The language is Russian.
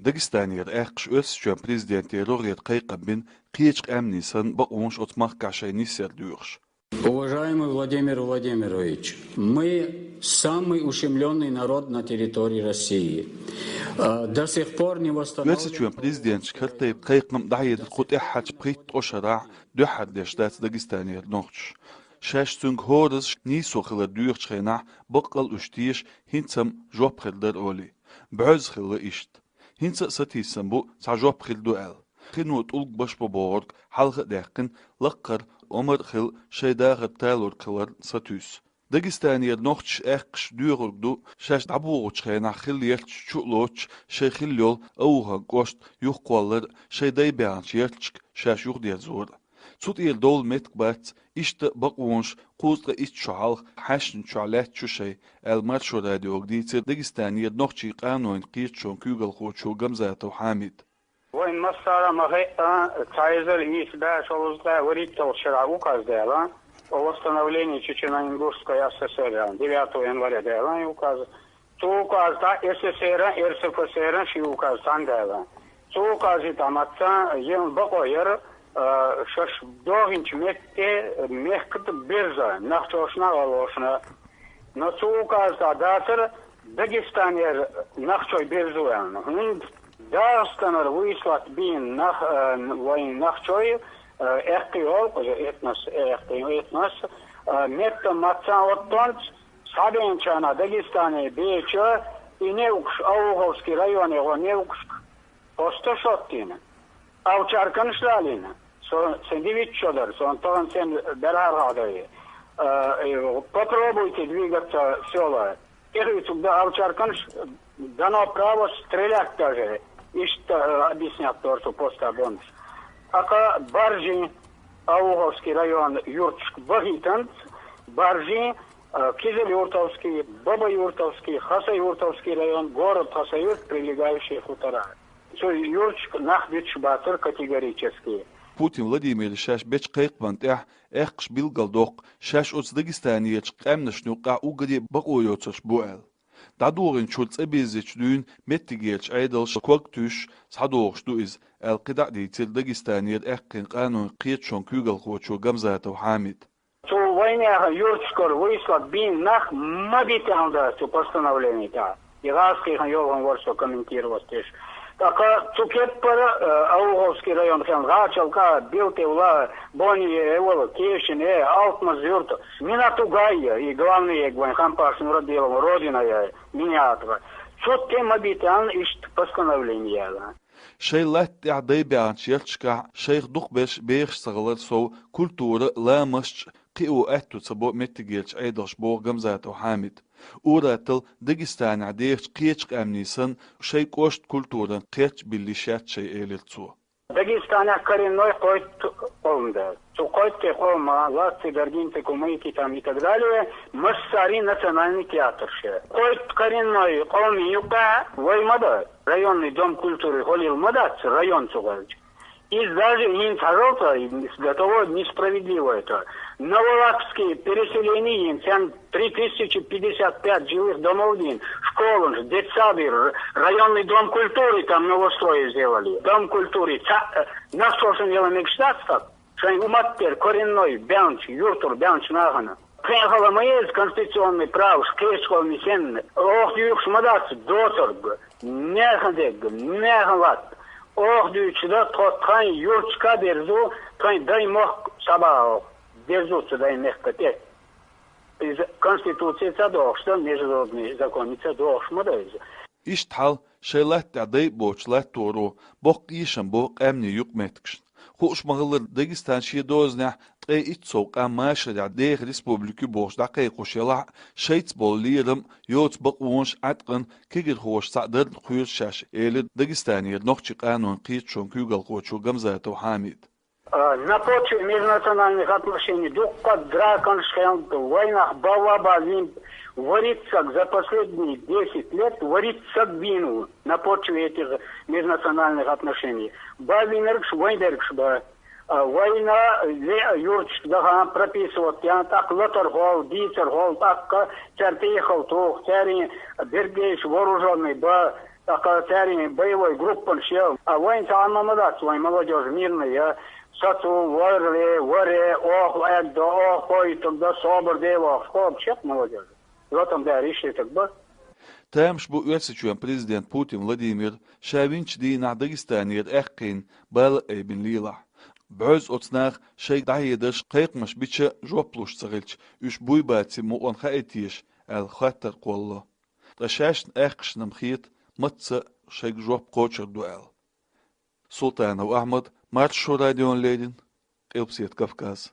Дагестаниер эхкш өсчөн президенти Рорет Кайкабин киечк эмнисэн бакунш отмах кашайни сердюрш. Уважаемый Владимир Владимирович, мы самый ущемленный народ на территории России. До сих пор не восстановлен... Өсчөн президент шкартайб Кайкам дайед кутехач прит ошара дөхад дештат Дагестаниер нохч. Шаш цунг хорес нисохла дуурчхена бакал устиш хинцам жопхелдер оли. Бөзхила ишт. Hinsa satisam bu sajop khil duel. Khinut ulg bash boborg halqa daqin laqqar omar khil shayda talur khalar satus. Dagestanier nochtsch eqsh duurgdu shash dabuch khina khil yelch chuloch shekhil yol awha gost yuqqualar shayday beanch yelch shash yuq dezur. Zut il dol metqbat ishte baqwonsh quzqa ishchal hashin chalat chushay el macho radio gditser Dagestanier nochtchi qanoin qichon kugel qocho gamzat hamid. Войн массара магайта цайзер и себя шолузда варител вчера указ дела о восстановлении Чечено-Ингушской ССР 9 января дела указ. Ту указ да СССР, РСФСР ши указ сан дела. Ту указ там отца ем бакоер шаш догинч метте мехкт берза нахчошна алошна. Но ту указ да датер Дагестанер нахчой берзуэн. Дагестанер выслат бин нахчой ehtiol, etnos metto Matsavottonc, Sabenčana, Dagestane, Beče i Neukš, Auhovski rajon je Neukš Ostošotina. Avčarkan Štalina, Sendivičodar, on to sen Berarhadaje. Попробуйте двигаться села. Да, Авчаркан дано право стрелять даже. И что объяснят то, что постабонс. Ака Баржи, Ауговский район, Юртск, Багитанц, Баржи, Кизел-Юртовский, Баба-Юртовский, Хаса-Юртовский район, город Хаса-Юрт, прилегающие хутора. Юртск, Нахбич-Батыр категорические. Putin Vladimir Shash bech qayqbant ehqsh bilgaldoq shash ots Dagestanier qamnashnuqa ugadi baqoyotsach bual. Dadorin chults ebezich dün mettigelch aydalsh kwagtush sadorsh du is القطع ديتل داغستانير اقن قانون قيتشون كوغل خوچو gamzata Hamid. То война Юртскор выслат бин нах мабитанда то постановление-то. Иранский район ворсо комментировать też. Така цукет пара Ауговский район хан гачалка билте ула бони евол кешин алтмаз юрт. Мина тугая и главное гван хампаш нуродилом родина я минятва. Что тема битан ишт постановление. Шейлат ядай бянч елчка шейх духбеш бейхстагылар сов культура ламаш قيو أتو تسبو متجيلش أيضاش بو gamzata Hamid. Uratıl Dagestan عديش قيتش أمنيسن شيء كوشت كультура قيتش باللي شات شيء إلتسو. Дагестана коренной койт олнда. Койт холма, ласти, даргинты, кумейки там и так далее. Массари национальный театр. Койт коренной холми юка Ваймада, районный дом культуры Холил Мадац, район Цугальч. И даже им пожалуйста, для того несправедливо это. Новолакские переселения, 3055 жилых домов, школы, детсады, районный дом культуры, там новострой сделали. Дом культуры. На что же дело мечтаться? Что уматтер, коренной, бянч, юртур, бянч нагана. Приехала моя конституционный прав, шкейского мисен, ох, юкс мадац, доторг, нехадег, нехалат. Ох, дючда, тот юртска берзу, дай мох сабао. Держутся, дай мягко петь. Из Конституции цадохшта, международные законы цадохшмадайза. Иштхал, шейлат адай бочлат тору, бок ишам бок амни юк меткшн. Хуш мағылыр Дагестан шиедозня тғай итсоқ амашыр адех республики бош дақай қошела шейц бол лирым йоц бақ уонш атқын кегір хош садыр құйыр шаш елі Дагестанер нохчи қанун қийтшон кюгал қочу gamzata Hamid. На почве межнациональных отношений дукка дракон шхелд в войнах Балабазим варится за последние 10 лет, варится вину на почве этих межнациональных отношений. Бавинеркш, войнеркш, война, юрчк, да, прописывать, я так лоторгол, дицергол, так, цертихол, тух, цери, бергейш, вооруженный, Акатарий боевой группы шел. А воин-то амамада, свой молодежь мирная. Сату, воре, ох, эдда, ох, ой, тогда собор дева, вход, чек молодежь. В этом, да, решили так бы. Тэмш бу үетсичуен президент Путин Владимир шавинч дина Дагестанир эхкин бал эбин лила. Бөз отснах шейк дайедыш кайкмаш биче жоплуш цагылч үш буйбатси муон хаэтиш ал хаттар қоллы. Ташашн эхкшнам хит мытса шейк жоп кочер дуэл. Султанов Ахмад, Маршо радион Ледин, Элпсет Кавказ.